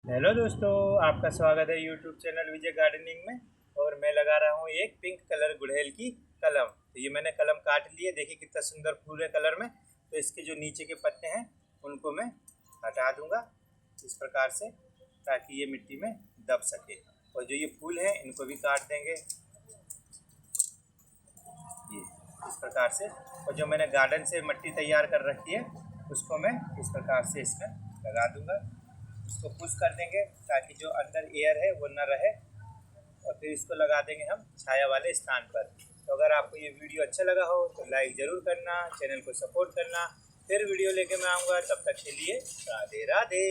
Hello दोस्तों, आपका स्वागत है यूट्यूब चैनल विजय गार्डनिंग में। और मैं लगा रहा हूँ एक पिंक कलर गुड़हल की कलम। तो ये मैंने कलम काट ली है, देखिए कितना सुंदर फूल है कलर में। तो इसके जो नीचे के पत्ते हैं उनको मैं हटा दूंगा इस प्रकार से, ताकि ये मिट्टी में दब सके। और जो ये फूल हैं इनको भी काट देंगे ये इस प्रकार से। और जो मैंने गार्डन से मिट्टी तैयार कर रखी है उसको मैं इस प्रकार से इसमें लगा दूंगा। इसको पुश कर देंगे ताकि जो अंदर एयर है वो न रहे, और फिर इसको लगा देंगे हम छाया वाले स्थान पर। तो अगर आपको ये वीडियो अच्छा लगा हो तो लाइक ज़रूर करना, चैनल को सपोर्ट करना। फिर वीडियो लेके मैं आऊँगा, तब तक के लिए राधे राधे।